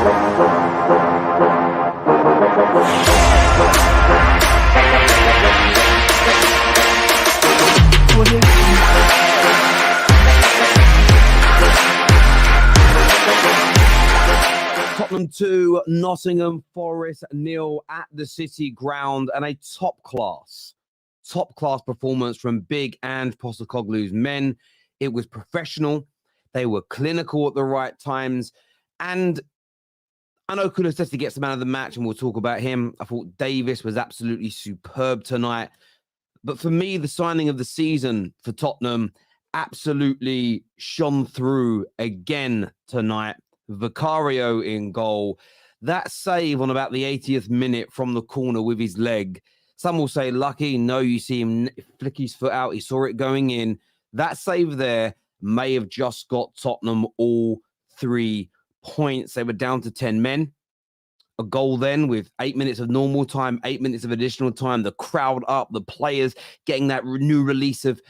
Tottenham 2, Nottingham Forest 0 at the City Ground, and a top class performance from Big and Postecoglou's men. It was professional. They were clinical at the right times. And I know Kulusevski gets the man of the match, and we'll talk about him. I thought Davis was absolutely superb tonight. But for me, the signing of the season for Tottenham absolutely shone through again tonight. VICARIO in goal. That save on about the 80th minute from the corner with his leg. Some will say lucky. No, you see him flick his foot out. He saw it going in. That save there may have just got Tottenham all 3 points. They were down to 10 men. A goal then with 8 minutes of normal time, 8 minutes of additional time, the crowd up, the players getting that new lease of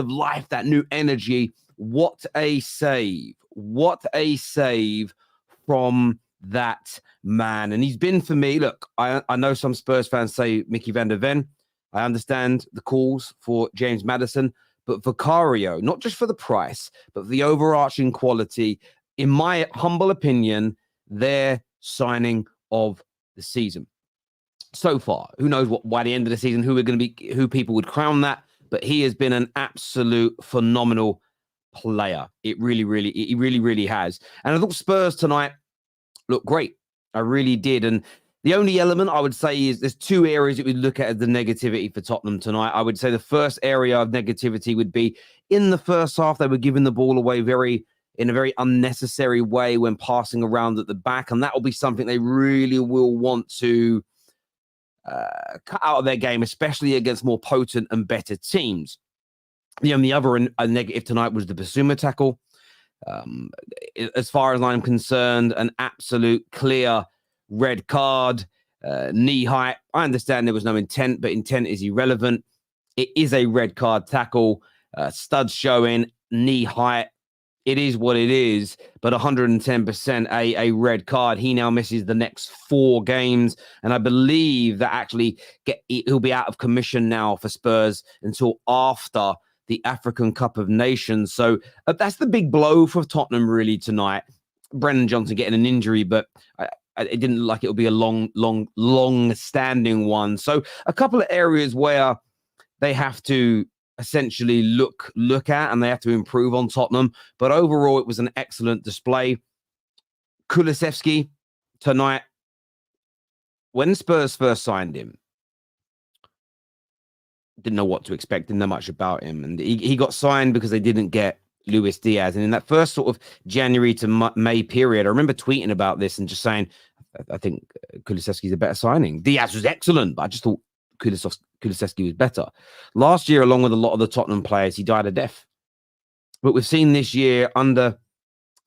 life, that new energy. What a save. What a save from that man. And he's been, for me, look, I know some Spurs fans say Mickey van der Ven. I understand the calls for James Maddison, but VICARIO, not just for the price, but for the overarching quality, in my humble opinion, their signing of the season. So far, who knows what by the end of the season, who people would crown that, but he has been an absolute phenomenal player. He really has. And I thought Spurs tonight looked great. I really did. And the only element I would say is there's two areas that we look at as the negativity for Tottenham tonight. I would say the first area of negativity would be in the first half, they were giving the ball away in a very unnecessary way when passing around at the back. And that will be something they really will want to cut out of their game, especially against more potent and better teams. The only other negative tonight was the Basuma tackle. As far as I'm concerned, an absolute clear red card, knee height. I understand there was no intent, but intent is irrelevant. It is a red card tackle, studs showing, knee height. It is what it is, but 110% a red card. He now misses the next 4 games, and I believe that actually he'll be out of commission now for Spurs until after the African Cup of Nations. So that's the big blow for Tottenham really tonight. Brennan Johnson getting an injury, but it didn't look like it'll be a long standing one. So a couple of areas where they have to essentially look at, and they have to improve on Tottenham. But overall, it was an excellent display. Kulusevski tonight, when Spurs first signed him, didn't know what to expect, didn't know much about him. And he got signed because they didn't get Luis Diaz. And in that first sort of January to May period, I remember tweeting about this and just saying, I think Kulusevski's a better signing. Diaz was excellent, but I just thought Kulusevski was better. Last year, along with a lot of the Tottenham players, he died a death. But we've seen this year under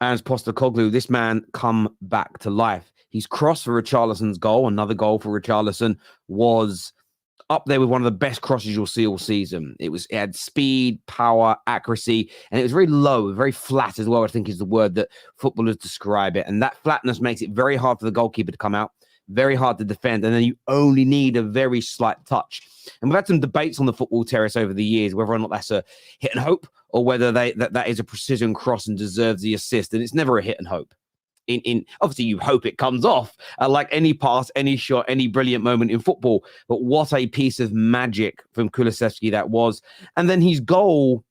Ange Postecoglou, this man come back to life. He's crossed for Richarlison's goal. Another goal for Richarlison was up there with one of the best crosses you'll see all season. It had speed, power, accuracy, and it was very low, very flat as well, I think is the word that footballers describe it. And that flatness makes it very hard for the goalkeeper to come out, very hard to defend, and then you only need a very slight touch. And we've had some debates on the football terrace over the years, whether or not that's a hit and hope or whether that is a precision cross and deserves the assist. And it's never a hit and hope. In obviously you hope it comes off like any pass, any shot, any brilliant moment in football. But what a piece of magic from Kulusevski that was. And then his goal,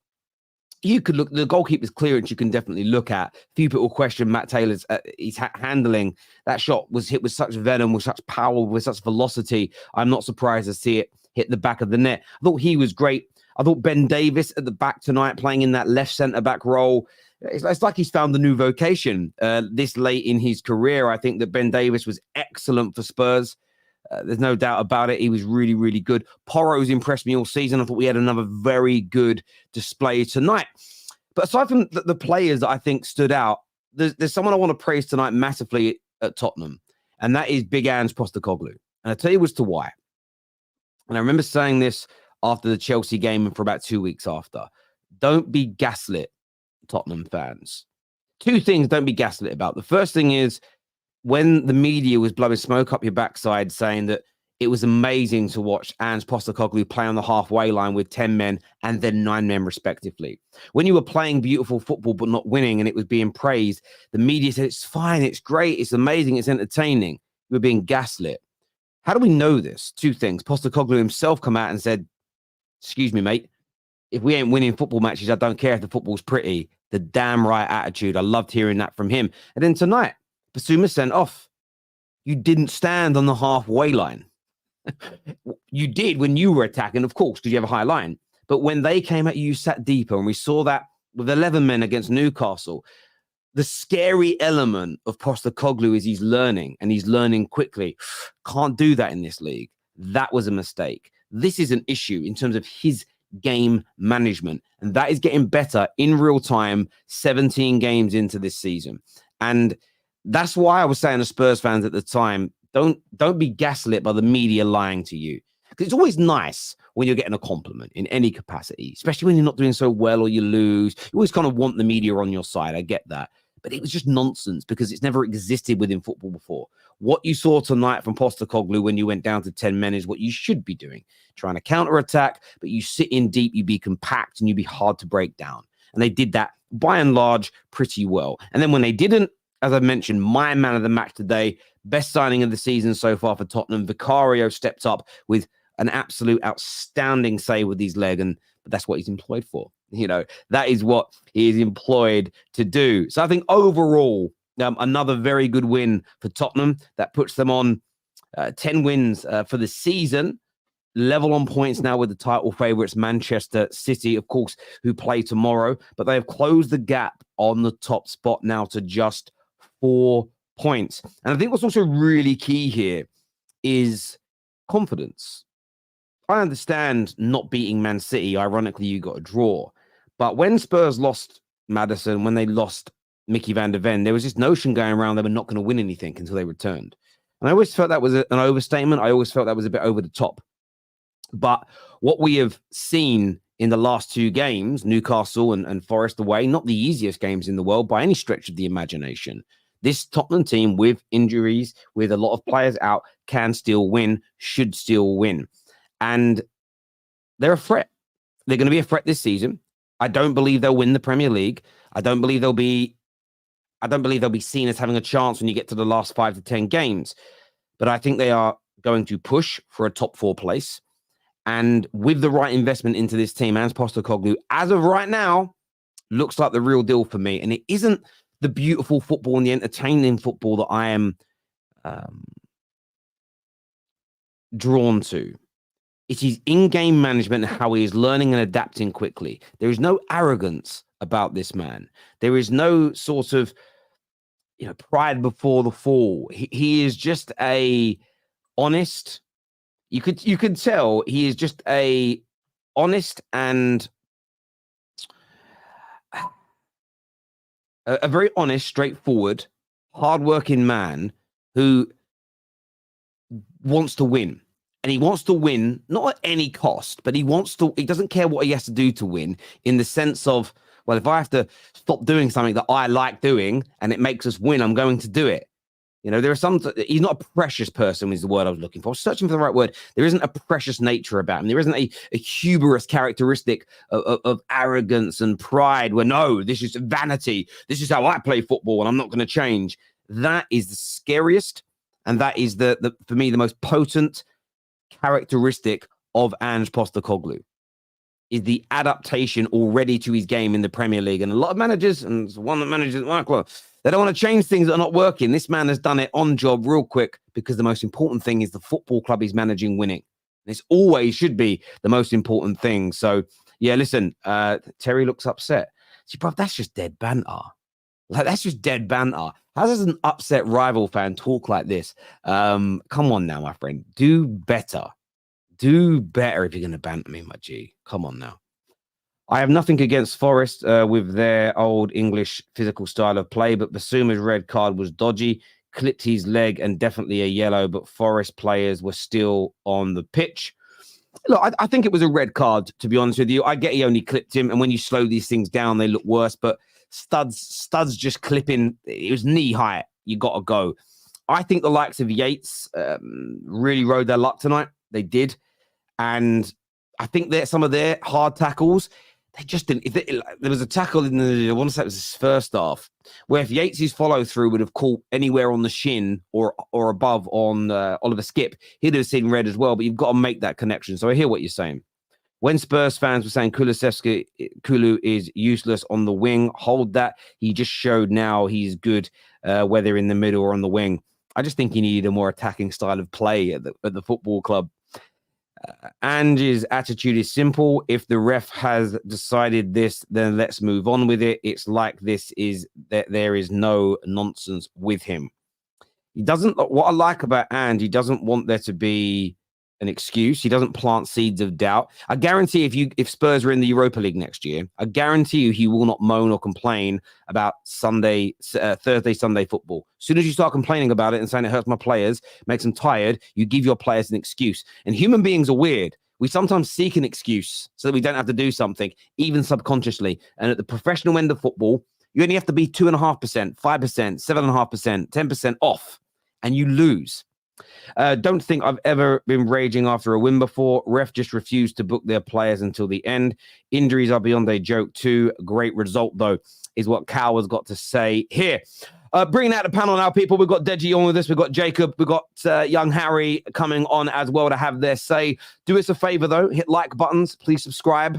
you could look, the goalkeeper's clearance you can definitely look at. Few people question Matt Taylor's his handling. That shot was hit with such venom, with such power, with such velocity. I'm not surprised to see it hit the back of the net. I thought he was great. I thought Ben Davis at the back tonight, playing in that left centre-back role, it's like he's found a new vocation this late in his career. I think that Ben Davis was excellent for Spurs. There's no doubt about it. He was really, really good. Porro's impressed me all season. I thought we had another very good display tonight. But aside from the players that I think stood out, there's someone I want to praise tonight massively at Tottenham, and that is Big Ange Postecoglou. And I'll tell you as to why. And I remember saying this after the Chelsea game and for about 2 weeks after. Don't be gaslit, Tottenham fans. 2 things don't be gaslit about. The first thing is when the media was blowing smoke up your backside saying that it was amazing to watch Ange Postecoglou play on the halfway line with 10 men and then 9 men respectively. When you were playing beautiful football but not winning and it was being praised, the media said, it's fine, it's great, it's amazing, it's entertaining. You were being gaslit. How do we know this? 2 things. Postecoglou himself come out and said, excuse me, mate, if we ain't winning football matches, I don't care if the football's pretty. The damn right attitude. I loved hearing that from him. And then tonight, Basuma sent off. You didn't stand on the halfway line. You did when you were attacking, of course, because you have a high line. But when they came at you, you sat deeper. And we saw that with 11 men against Newcastle. The scary element of Postecoglou is he's learning, and he's learning quickly. Can't do that in this league. That was a mistake. This is an issue in terms of his game management, and that is getting better in real time 17 games into this season. And that's why I was saying to Spurs fans at the time, don't be gaslit by the media lying to you, because it's always nice when you're getting a compliment in any capacity, especially when you're not doing so well or you lose. You always kind of want the media on your side. I get that. But it was just nonsense because it's never existed within football before. What you saw tonight from Postecoglou when you went down to 10 men is what you should be doing. Trying to counter-attack, but you sit in deep, you be compact, and you be hard to break down. And they did that, by and large, pretty well. And then when they didn't, as I mentioned, my man of the match today, best signing of the season so far for Tottenham, Vicario stepped up with an absolute outstanding save with his leg, and that's what he's employed for. You know, that is what he is employed to do. So I think overall, another very good win for Tottenham. That puts them on 10 wins for the season, level on points now with the title favourites Manchester City, of course, who play tomorrow. But they have closed the gap on the top spot now to just 4 points. And I think what's also really key here is confidence. I understand not beating Man City. Ironically, you got a draw. But when Spurs lost Maddison, when they lost Mickey van der Ven, there was this notion going around they were not going to win anything until they returned. And I always felt that was an overstatement. I always felt that was a bit over the top. But what we have seen in the last 2 games, Newcastle and Forest away, not the easiest games in the world by any stretch of the imagination. This Tottenham team with injuries, with a lot of players out, can still win, should still win. And they're a threat. They're going to be a threat this season. I don't believe they'll win the Premier League. I don't believe they'll be seen as having a chance when you get to the last 5 to 10 games. But I think they are going to push for a top 4 place. And with the right investment into this team, Ange Postecoglou, as of right now, looks like the real deal for me. And it isn't the beautiful football and the entertaining football that I am drawn to. It is in-game management and how he is learning and adapting quickly. There is no arrogance about this man. There is no sort of, pride before the fall. He is just a honest. You could tell he is just a honest and a very honest, straightforward, hardworking man who wants to win. And he wants to win, not at any cost, but he doesn't care what he has to do to win, in the sense of, well, if I have to stop doing something that I like doing and it makes us win, I'm going to do it. There are he's not a precious person is the word I was looking for. I was searching for the right word. There isn't a precious nature about him. There isn't a hubris characteristic of arrogance and pride where, no, this is vanity. This is how I play football and I'm not going to change. That is the scariest. And that is for me, the most potent characteristic of Ange Postecoglou, is the adaptation already to his game in the Premier League. And a lot of managers, and one that manages at my club, they don't want to change things that are not working. This man has done it on job real quick, because the most important thing is the football club he's managing winning. This always should be the most important thing. So, yeah, listen, Terry looks upset. See, bro, that's just dead banter. That's just dead banter. How does an upset rival fan talk like this? Come on now, my friend. Do better. Do better if you're going to banter me, my G. Come on now. I have nothing against Forest with their old English physical style of play, but Basuma's red card was dodgy, clipped his leg, and definitely a yellow, but Forest players were still on the pitch. Look, I think it was a red card, to be honest with you. I get he only clipped him, and when you slow these things down, they look worse, but Studs just clipping, it was knee height. You got to go. I think the likes of Yates really rode their luck tonight. They did. And I think that some of their hard tackles, they just didn't. There was a tackle in I want to say it was his first half, where if Yates' follow through would have caught anywhere on the shin or above on Oliver Skip, he'd have seen red as well. But you've got to make that connection. So I hear what you're saying. When Spurs fans were saying Kulusevski, Kulu is useless on the wing, hold that. He just showed now he's good, whether in the middle or on the wing. I just think he needed a more attacking style of play at the football club. Ange's attitude is simple. If the ref has decided this, then let's move on with it. It's like there is no nonsense with him. He doesn't. What I like about Ange, he doesn't want there to be an excuse. He doesn't plant seeds of doubt. I guarantee if Spurs are in the Europa League next year, I guarantee you he will not moan or complain about Thursday, Sunday football. As soon as you start complaining about it and saying it hurts my players, makes them tired, you give your players an excuse. And human beings are weird. We sometimes seek an excuse so that we don't have to do something, even subconsciously. And at the professional end of football, you only have to be 2.5%, 5%, 7.5%, 10% off, and you lose. Don't think I've ever been raging after a win before. Ref just refused to book their players until the end. Injuries are beyond a joke too. Great result, though, is what Cal has got to say here. Bringing out the panel now, people. We've got Deji on with us. We've got Jacob. We've got young Harry coming on as well to have their say. Do us a favor, though. Hit like buttons. Please subscribe.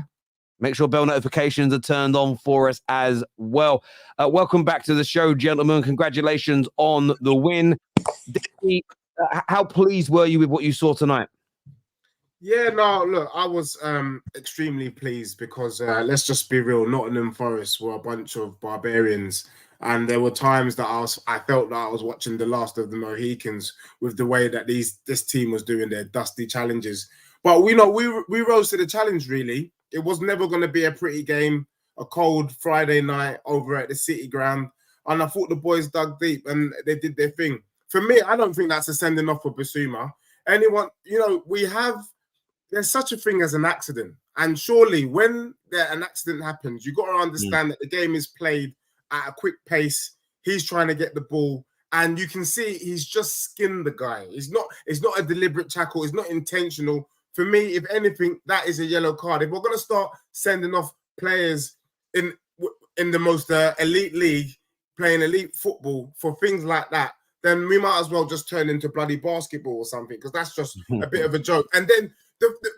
Make sure bell notifications are turned on for us as well. Welcome back to the show, gentlemen. Congratulations on the win. Deji, how pleased were you with what you saw tonight? Yeah, no, look, I was extremely pleased because let's just be real, Nottingham Forest were a bunch of barbarians, and there were times that I felt that I was watching the last of the Mohicans with the way that this team was doing their dusty challenges. But we rose to the challenge. Really, it was never going to be a pretty game. A cold Friday night over at the City Ground, and I thought the boys dug deep and they did their thing. For me, I don't think that's a sending off for Basuma. Anyone, there's such a thing as an accident. And surely when an accident happens, you've got to understand that the game is played at a quick pace. He's trying to get the ball. And you can see he's just skinned the guy. It's not a deliberate tackle. It's not intentional. For me, if anything, that is a yellow card. If we're going to start sending off players in the most elite league, playing elite football for things like that, then we might as well just turn into bloody basketball or something, because that's just a bit of a joke. And then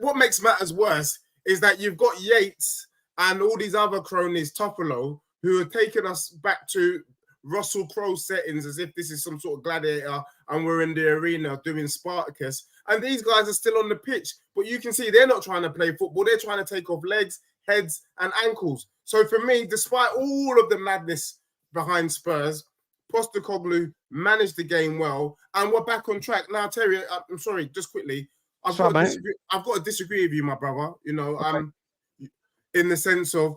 what makes matters worse is that you've got Yates and all these other cronies, Topolo, who are taking us back to Russell Crowe settings as if this is some sort of gladiator and we're in the arena doing Spartacus. And these guys are still on the pitch, but you can see they're not trying to play football. They're trying to take off legs, heads, and ankles. So for me, despite all of the madness behind Spurs, Postecoglou managed the game well, and we're back on track now. Terry, I'm sorry, just quickly, I've got to disagree with you, my brother. In the sense of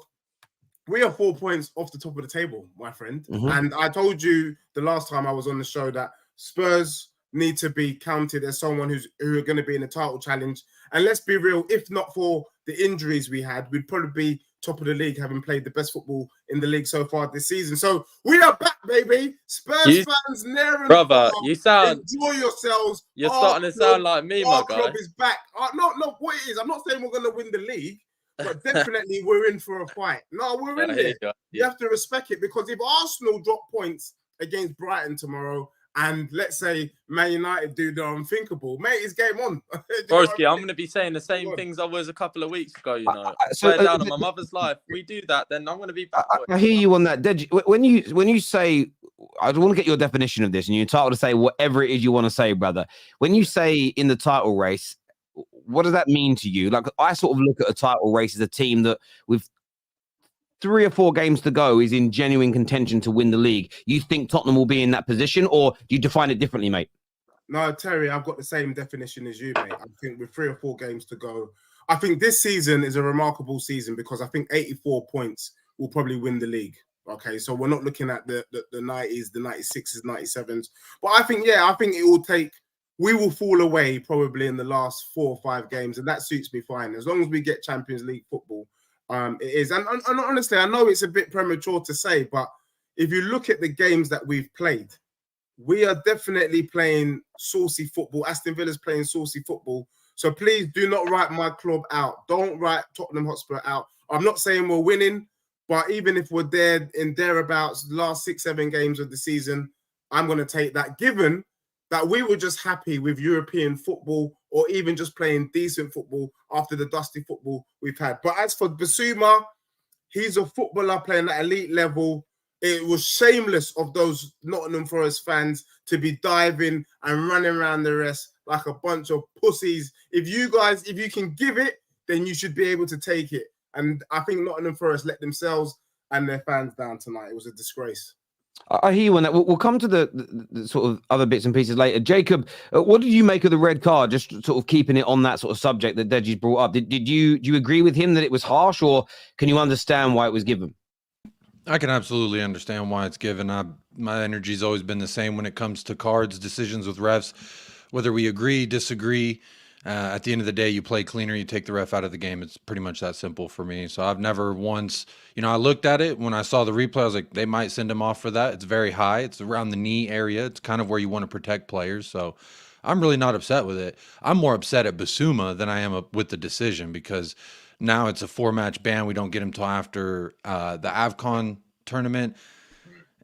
we are 4 points off the top of the table, my friend. And I told you the last time I was on the show that Spurs need to be counted as someone who are going to be in a title challenge. And let's be real, if not for the injuries we had, we'd probably be top of the league, having played the best football in the league so far this season. So we are back, baby. Spurs fans, near and brother, far, you sound enjoy yourselves. You're starting to sound like me, my guy. Our club is back. No, what it is, I'm not saying we're going to win the league, but definitely we're in for a fight. No, we're in there. You have to respect it, because if Arsenal drop points against Brighton tomorrow, and let's say Man United do the unthinkable, mate, it's game on. Broski, I'm going to be saying the same things I was a couple of weeks ago, I swear down on my mother's life. We do that, then I'm going to be back. I hear you on that. Deji, when you say, I want to get your definition of this, and you're entitled to say whatever it is you want to say, brother. When you say in the title race, what does that mean to you? Like, I sort of look at a title race as a team that with 3 or 4 games to go is in genuine contention to win the league. You think Tottenham will be in that position, or do you define it differently, mate? No, Terry, I've got the same definition as you, mate. I think with 3 or 4 games to go, I think this season is a remarkable season, because I think 84 points will probably win the league. Okay, so we're not looking at the 90s, the 96s, 97s. But I think it will take, we will fall away probably in the last 4 or 5 games, and that suits me fine. As long as we get Champions League football, it is. And honestly, I know it's a bit premature to say, but if you look at the games that we've played, we are definitely playing saucy football. Aston Villa's playing saucy football. So please do not write my club out. Don't write Tottenham Hotspur out. I'm not saying we're winning, but even if we're there in thereabouts, last 6-7 games of the season, I'm going to take that, given that we were just happy with European football or even just playing decent football after the dusty football we've had. But as for Bissouma, he's a footballer playing at elite level. It was shameless of those Nottingham Forest fans to be diving and running around the rest like a bunch of pussies. If you can give it, then you should be able to take it. And I think Nottingham Forest let themselves and their fans down tonight. It was a disgrace. I hear you on that. We'll come to the sort of other bits and pieces later. Jacob, what did you make of the red card? Just sort of keeping it on that sort of subject that Deji's brought up. Do you agree with him that it was harsh, or can you understand why it was given? I can absolutely understand why it's given. My energy's always been the same when it comes to cards, decisions with refs, whether we agree, disagree. At the end of the day, you play cleaner, you take the ref out of the game. It's pretty much that simple for me. So I've never once, I looked at it when I saw the replay. I was like, they might send him off for that. It's very high. It's around the knee area. It's kind of where you want to protect players. So I'm really not upset with it. I'm more upset at Bissouma than I am with the decision, because now it's a 4-match ban. We don't get him till after the AFCON tournament.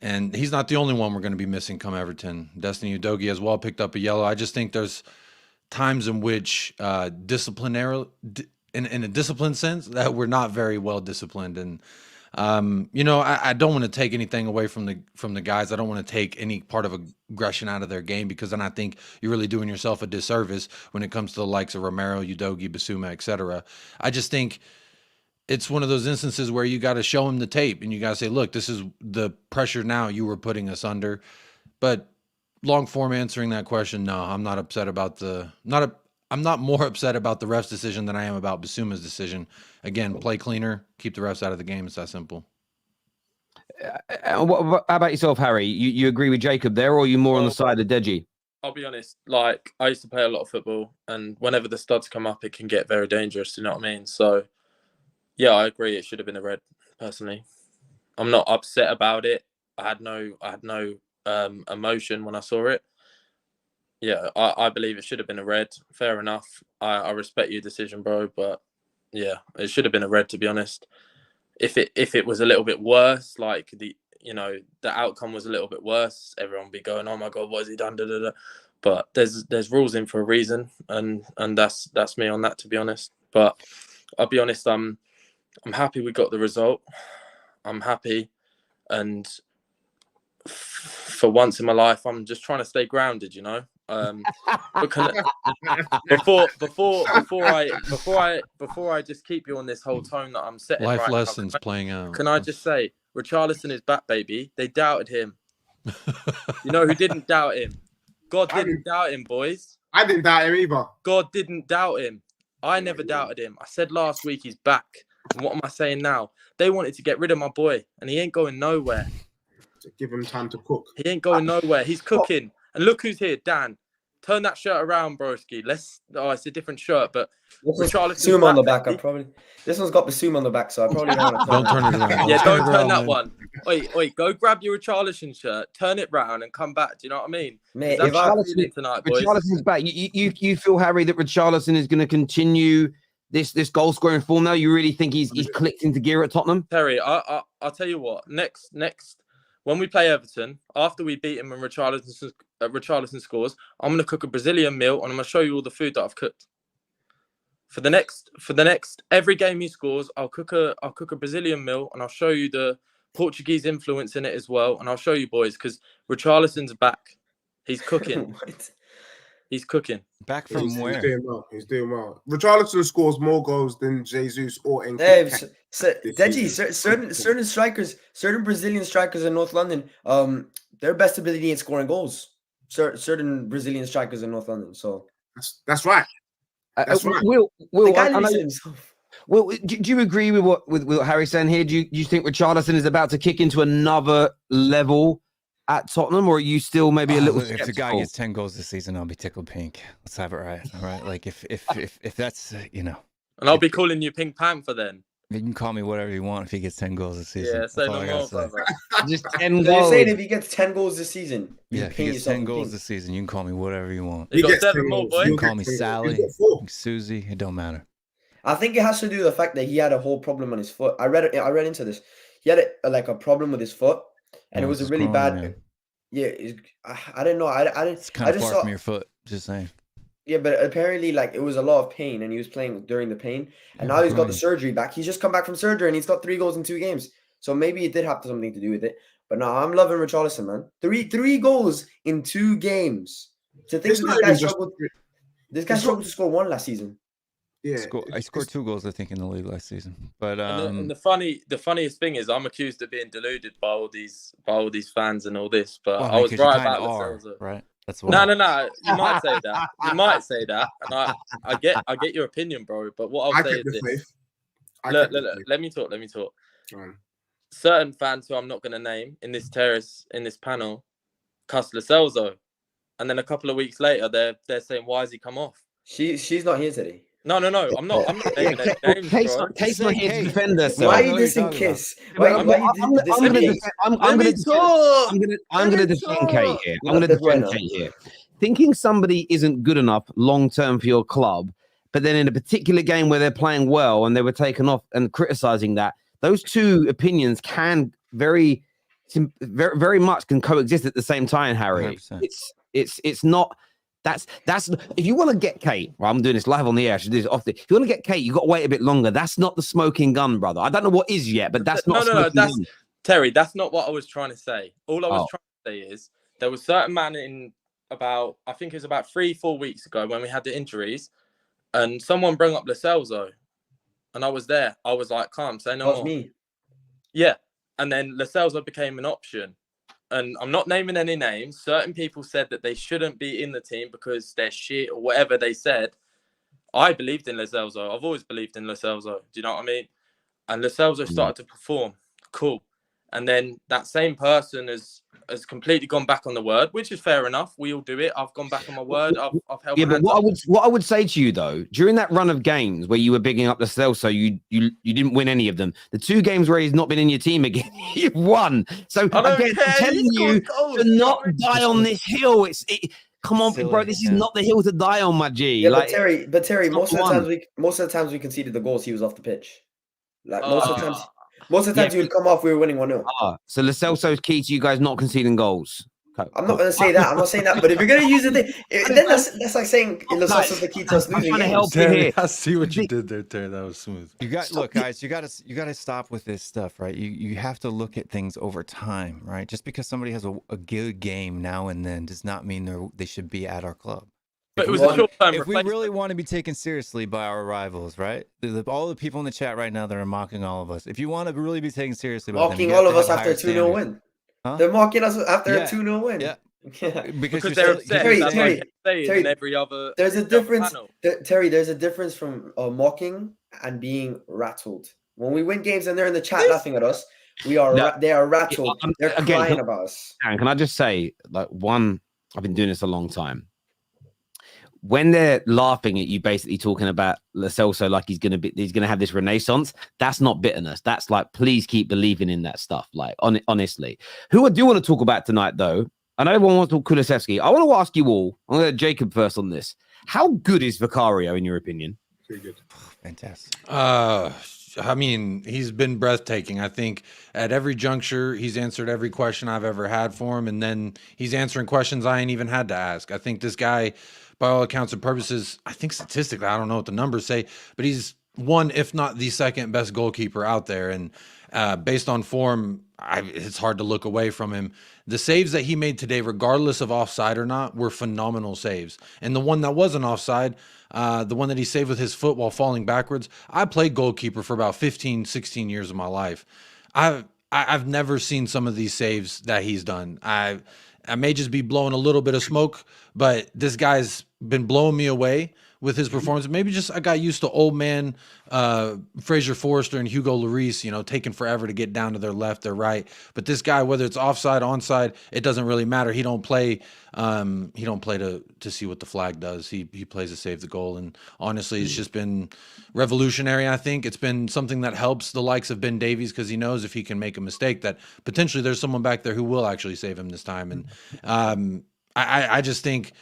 And he's not the only one we're going to be missing come Everton. Destiny Udogie as well picked up a yellow. I just think there's times in which disciplinary, in a disciplined sense, that we're not very well disciplined. And I don't want to take anything away from the guys. I don't want to take any part of aggression out of their game, because then I think you're really doing yourself a disservice when it comes to the likes of Romero, Udogie, Bissouma, etc. I just think it's one of those instances where you got to show him the tape and you got to say, look, this is the pressure now you were putting us under. But long form answering that question, no, I'm not upset about I'm not more upset about the ref's decision than I am about Bissouma's decision. Again, play cleaner, keep the refs out of the game. It's that simple. How about yourself, Harry? You agree with Jacob there, or are you more on the side of Deji? I'll be honest, like, I used to play a lot of football, and whenever the studs come up, it can get very dangerous, you know what I mean? So, yeah, I agree. It should have been a red, personally. I'm not upset about it. I had no emotion when I saw it. Yeah, I believe it should have been a red. Fair enough. I respect your decision, bro, but yeah, it should have been a red, to be honest. If it was a little bit worse, like the outcome was a little bit worse, everyone would be going, "Oh my God, what has he done?" Da, da, da. But there's rules in for a reason, and that's me on that, to be honest. But I'll be honest, I'm happy we got the result. I'm happy, and for once in my life, I'm just trying to stay grounded, before I just keep you on this whole tone that I'm setting. Life right lessons now, playing out. Can I just say, Richarlison is back, baby. They doubted him. You know who didn't doubt him? God didn't doubt him, boys. I didn't doubt him either. God didn't doubt him. I never doubted him. I said last week he's back. And what am I saying now? They wanted to get rid of my boy, and he ain't going nowhere. To give him time to cook. He ain't going nowhere. He's cooking. And look who's here, Dan. Turn that shirt around, broski. It's a different shirt, but Bissouma on the back. This one's got Bissouma on the back, so I probably don't turn it around. Yeah, don't turn that one. Wait, go grab your Richarlison shirt, turn it round, and come back. Do you know what I mean? Mate, if Richarlison's back. You feel, Harry, that Richarlison is going to continue this goal scoring form now? You really think he's clicked into gear at Tottenham? Terry, I'll tell you what. Next, when we play Everton, after we beat him and Richarlison scores, I'm going to cook a Brazilian meal, and I'm going to show you all the food that I've cooked. For the next every game he scores, I'll cook a Brazilian meal, and I'll show you the Portuguese influence in it as well, and I'll show you, boys, because Richarlison's back. He's cooking. He's cooking. Back from where? He's doing well. Richarlison scores more goals than Jesus or Nketiah. Hey, Deji, certain strikers, certain Brazilian strikers in North London, their best ability in scoring goals. Certain Brazilian strikers in North London. So that's right. That's right. Will, Will, do you agree with what Harry's saying here? Do you think Richarlison is about to kick into another level at Tottenham, or are you still maybe a little skeptical? If the guy gets 10 goals this season, I'll be tickled pink. Let's have it right. All right. Like if that's, And I'll be calling you Pink Panther then. You can call me whatever you want if he gets 10 goals this season. Yeah, That's say all no I gotta more, say. brother. Just 10 So you're goals. saying if he gets 10 goals this season, you Yeah, if he paint gets yourself 10 in goals pink? this season, you can call me whatever you want. You got gets 7 10 more, goals. boy. You You'll can call get me 10 goals. Sally, You've got 4. Susie, it don't matter. I think it has to do with the fact that he had a whole problem on his foot. I read into this. He had like a problem with his foot, and it was a it's really growing, bad. man. Yeah, I didn't know. I didn't. It's kind I of just far saw. from your foot. Just saying. Yeah, but apparently, like it was a lot of pain, and he was playing during the pain, and Yeah, now he's got the right. surgery back. He's just come back from surgery, and he's got 3 goals in 2 games. So maybe it did have something to do with it. But no, I'm loving Richarlison, man. Three goals in 2 games. To think It's that not this guy even just. struggled. This guy it's not- struggled to score 1 last season. Yeah, I scored 2 goals, I think, in the league last season. But And the funniest thing is, I'm accused of being deluded by all these fans and all this, but well, I was 'cause you right kinda about Lo are, Celso. right? That's No, why. no. You might say that. You might say that, and I get your opinion, bro. But what I I'll say kept is the this: faith. I look, kept the look, faith. let me talk. Let me talk. Um, Certain fans who I'm not going to name in this panel, cuss Lo Celso, and then a couple of weeks later, they're saying, "Why has he come off?" She's not here today. No. I'm not naming any names, bro. Case not here to Kate. defend Why herself. are I you know what you're dissing talking about. Kiss? Why I'm are not- you I'm gonna dissing defend. I'm Let gonna me defend. talk. I'm Let gonna me defend Kate talk. here. You're I'm not gonna the defend bueno. Kate here. Thinking somebody isn't good enough long term for your club, but then in a particular game where they're playing well and they were taken off and criticizing that, those two opinions can very much can coexist at the same time, Harry. 100%. It's not. That's if you want to get Kate. Well, I'm doing this live on the air. I should do this off the. If you want to get Kate, you got to wait a bit longer. That's not the smoking gun, brother. I don't know what is yet, but that's not. No. That's gun. Terry. That's not what I was trying to say. All I was Oh. trying to say is there was certain man in about, I think it was about 3-4 weeks ago when we had the injuries, and someone brought up Lo Celso, and I was there. I was like, "Calm, say no That was more." me. Yeah, and then Lo Celso became an option. And I'm not naming any names. Certain people said that they shouldn't be in the team because they're shit or whatever they said. I believed in Lo Celso. I've always believed in Lo Celso. Do you know what I mean? And Lo Celso started to perform. Cool. And then that same person has completely gone back on the word, which is fair enough. We all do it. I've gone back on my word. I've held Yeah, my but hands up. what I would say to you though, during that run of games where you were bigging up the Celso, you didn't win any of them. The 2 games where he's not been in your team again, you've won. So I don't again, care. I'm telling He you scored goals. to not die on this hill. Come on, Silly, bro. This is yeah. not the hill to die on, my G. Yeah, Like, but Terry, it's not most of one. the times we conceded the goals, he was off the pitch. Like most of the times Yeah, he would come off, we were winning 1-0. so Lo Celso's key to you guys not conceding goals. Okay, I'm not going to say that. I'm not saying that. But if you're going to use it, then that's like saying Lo Celso's the key to us I'm losing trying to games. help you Terry, here. I see what you did there, Terry. That was smooth. Look, guys, you gotta stop with this stuff, right? You have to look at things over time, right? Just because somebody has a good game now and then does not mean they should be at our club. But If it was we a want- short-term If we replacement. really want to be taken seriously by our rivals, right? All the people in the chat right now that are mocking all of us. If you want to really be taken seriously by them, Mocking you have all to of us have after a higher 2-0 standards. win. Huh? They're mocking us after Yeah. a 2-0 win. Yeah. Yeah. Because they're you're upset. Terry, That's Terry, what I kept saying Terry, in every other. There's a every other difference, panel. Terry. There's a difference from mocking and being rattled. When we win games and they're in the chat laughing at us, they are rattled. They're again, crying about us. Aaron, can I just say, like, I've been doing this a long time. When they're laughing at you, basically talking about Lo Celso like he's gonna have this renaissance, that's not bitterness. That's like, please keep believing in that stuff. Like, honestly, who I do want to talk about tonight, though. I know everyone wants to talk Kulusevski. I want to ask you all. I'm going to Jacob first on this. How good is Vicario in your opinion? pretty good. Fantastic. I mean, he's been breathtaking. I think at every juncture, he's answered every question I've ever had for him, and then he's answering questions I ain't even had to ask. I think this guy, by all accounts and purposes, I think statistically, I don't know what the numbers say, but he's one, if not the second best goalkeeper out there. And based on form, it's hard to look away from him. The saves that he made today, regardless of offside or not, were phenomenal saves. And the one that wasn't offside, the one that he saved with his foot while falling backwards, I played goalkeeper for about 15, 16 years of my life. I've never seen some of these saves that he's done. I may just be blowing a little bit of smoke, but this guy's been blowing me away with his performance. Maybe just I got used to old man Fraser Forster and Hugo Lloris, you know, taking forever to get down to their left, their right. But this guy, whether it's offside, onside, it doesn't really matter. He don't play to see what the flag does. He plays to save the goal. And honestly, it's just been revolutionary. I think it's been something that helps the likes of Ben Davies, because he knows if he can make a mistake that potentially there's someone back there who will actually save him this time. And I just think,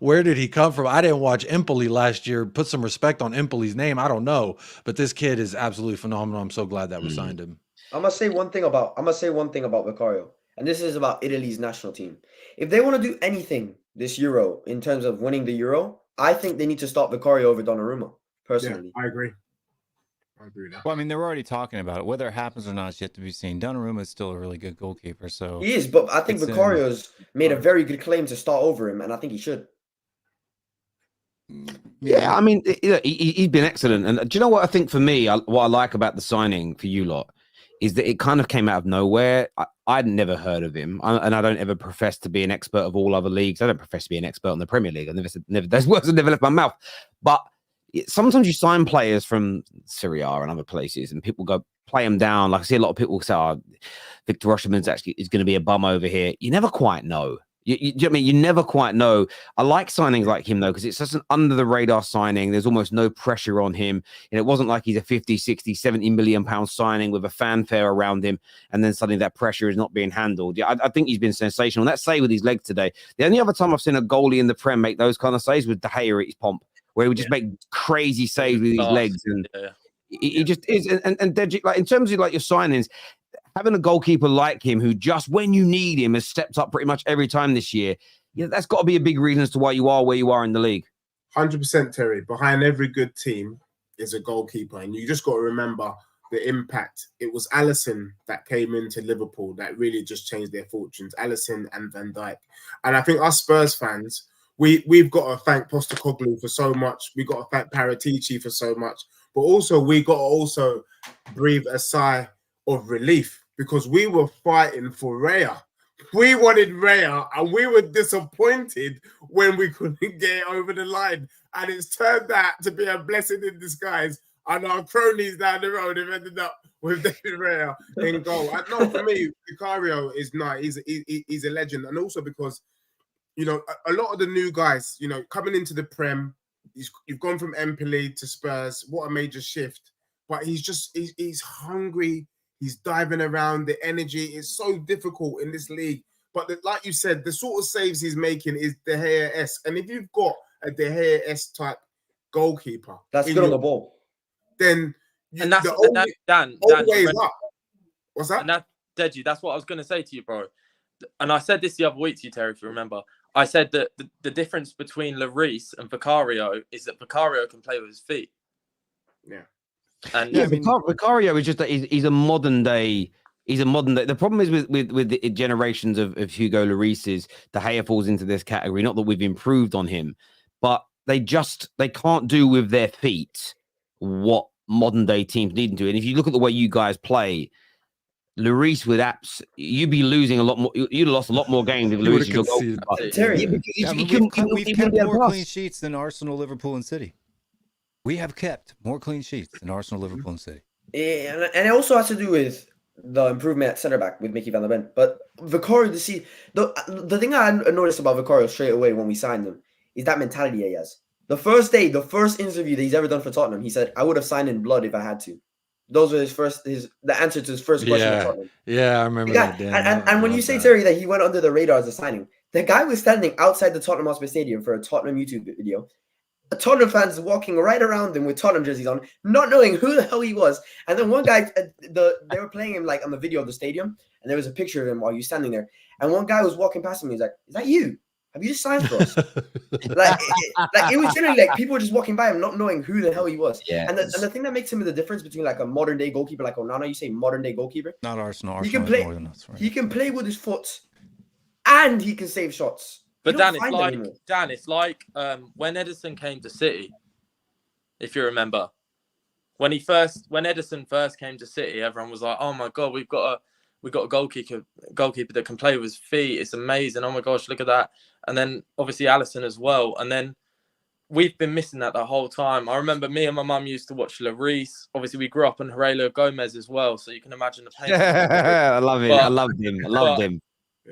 where did he come from? I didn't watch Empoli last year. Put some respect on Empoli's name. I don't know, but this kid is absolutely phenomenal. I'm so glad that we signed him. I'm gonna say one thing about Vicario, and this is about Italy's national team. If they want to do anything this Euro in terms of winning the Euro, I think they need to start Vicario over Donnarumma. Personally, I agree. I agree with that. Well, I mean, they're already talking about it. Whether it happens or not is yet to be seen. Donnarumma is still a really good goalkeeper. So he is, but I think Vicario's made a very good claim to start over him, and I think he should. Yeah, I mean, he's been excellent. And do you know what I think for me, what I like about the signing for you lot is that it kind of came out of nowhere. I'd never heard of him, and I don't ever profess to be an expert of all other leagues. I don't profess to be an expert on the Premier League. I never those words have never left my mouth. But sometimes you sign players from Serie A and other places, and people go play them down. Like I see a lot of people say, "Oh, Victor Osimhen's actually is going to be a bum over here." You never quite know. You know what I mean? You never quite know. I like signings like him, though, because it's just an under-the-radar signing. There's almost no pressure on him. And it wasn't like he's a 50, 60, 70 million pound signing with a fanfare around him, and then suddenly that pressure is not being handled. Yeah, I think he's been sensational. And that save with his legs today. The only other time I've seen a goalie in the Prem make those kind of saves was De Gea at his pomp, where he would just make crazy saves with his legs. And he just is. And Deji, like, in terms of like your signings, having a goalkeeper like him who just when you need him has stepped up pretty much every time this year, that's got to be a big reason as to why you are where you are in the league. 100%, Terry. Behind every good team is a goalkeeper, and you just got to remember the impact. It was Alisson that came into Liverpool that really just changed their fortunes. Alisson and Van Dijk, and I think us Spurs fans, we've got to thank Postecoglou for so much. We got to thank Paratici for so much, but also we got to also breathe a sigh of relief, because we were fighting for Raya. We wanted Raya, and we were disappointed when we couldn't get it over the line. And it's turned out to be a blessing in disguise. And our cronies down the road have ended up with David Raya in goal. And no, for me, Vicario is nice. He's a legend. And also because, you know, a lot of the new guys, you know, coming into the Prem, you've gone from Empoli to Spurs. What a major shift. But he's hungry. He's diving around. The energy is so difficult in this league. But like you said, the sort of saves he's making is De Gea-esque. And if you've got a De Gea-esque type goalkeeper, that's good on the ball. Then Dan, way is up. What's that? And that, Deji, that's what I was going to say to you, bro. And I said this the other week to you, Terry, if you remember. I said that the difference between Lloris and Vicario is that Vicario can play with his feet. Yeah. And yeah, Vicario is just that he's a modern day. He's a modern day. The problem is with the generations of Hugo Lloris's, De Gea falls into this category. Not that we've improved on him, but they can't do with their feet what modern day teams need to do. And if you look at the way you guys play, Lloris with apps, you'd be losing a lot more. You'd have lost a lot more games if Lloris was Terry, we've kept more clean sheets than Arsenal, Liverpool, and City. We have kept more clean sheets than Arsenal, Liverpool, and City. Yeah, and it also has to do with the improvement at centre back with Mickey van der Ven. But Vicario, the thing I noticed about Vicario straight away when we signed him is that mentality he has. The first interview that he's ever done for Tottenham, he said, "I would have signed in blood if I had to." Those were the answer to his first question at Tottenham. Yeah, I remember that. And when you say, Terry, that he went under the radar as a signing, the guy was standing outside the Tottenham Hotspur Stadium for a Tottenham YouTube video. Tottenham fans walking right around him with Tottenham jerseys on, not knowing who the hell he was. And then one guy, they were playing him like on the video of the stadium, and there was a picture of him while he was standing there. And one guy was walking past him. He was like, "Is that you? Have you just signed for us?" It was generally like people were just walking by him, not knowing who the hell he was. Yeah. And the thing that makes him the difference between like a modern day goalkeeper, like Onana, you say modern day goalkeeper. Not Arsenal. He can play. More than us, right? He can play with his foot, and he can save shots. But Dan, it's like when Edison came to City, if you remember, when Edison first came to City, everyone was like, "Oh my god, we've got a goalkeeper that can play with his feet. It's amazing. Oh my gosh, look at that!" And then obviously Alisson as well. And then we've been missing that the whole time. I remember me and my mum used to watch Lloris. Obviously, we grew up on Aurelio Gomez as well, so you can imagine the pain. I love it. I loved him. I loved him.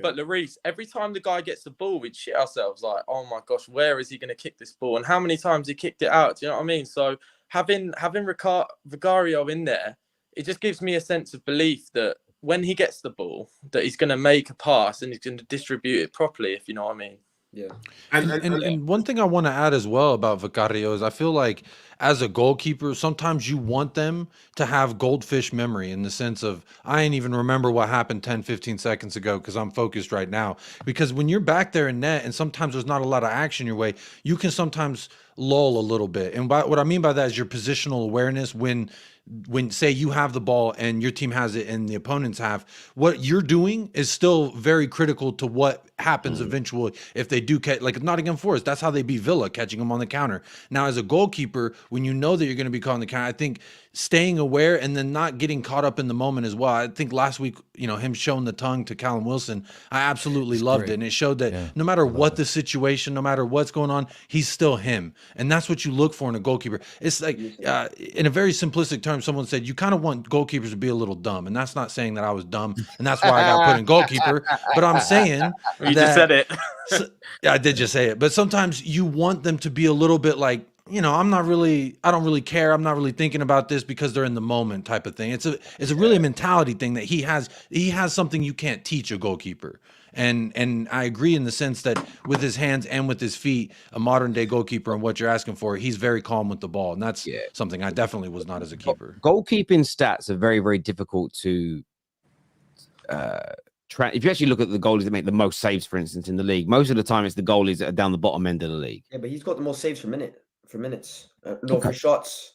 But Lloris, every time the guy gets the ball, we'd shit ourselves like, oh my gosh, where is he going to kick this ball? And how many times he kicked it out? Do you know what I mean? So having VICARIO in there, it just gives me a sense of belief that when he gets the ball, that he's going to make a pass and he's going to distribute it properly, if you know what I mean. Yeah. And one thing I want to add as well about VICARIO is I feel like as a goalkeeper, sometimes you want them to have goldfish memory in the sense of, I ain't even remember what happened 10, 15 seconds ago because I'm focused right now. Because when you're back there in net and sometimes there's not a lot of action your way, you can sometimes lull a little bit. And what I mean by that is your positional awareness when say you have the ball and your team has it and the opponents have, what you're doing is still very critical to what happens eventually if they do catch, like Nottingham Forest. That's how they beat Villa, catching them on the counter. Now, as a goalkeeper, when you know that you're going to be caught on the counter, I think staying aware and then not getting caught up in the moment as well. I think last week, him showing the tongue to Callum Wilson, I absolutely loved it. And it showed that no matter what the situation, no matter what's going on, he's still him. And that's what you look for in a goalkeeper. It's like, in a very simplistic term, someone said, you kind of want goalkeepers to be a little dumb. And that's not saying that I was dumb. And that's why I got put in goalkeeper. But I'm saying you just said it. Yeah, I did just say it. But sometimes you want them to be a little bit like, I don't really care. I'm not really thinking about this because they're in the moment type of thing. It's a really a mentality thing that he has something you can't teach a goalkeeper. And I agree in the sense that with his hands and with his feet, a modern day goalkeeper and what you're asking for, he's very calm with the ball. And that's something I definitely was not as a keeper. Goalkeeping stats are very, very difficult to if you actually look at the goalies that make the most saves, for instance, in the league, most of the time it's the goalies that are down the bottom end of the league. Yeah, but he's got the most saves for minutes. For shots.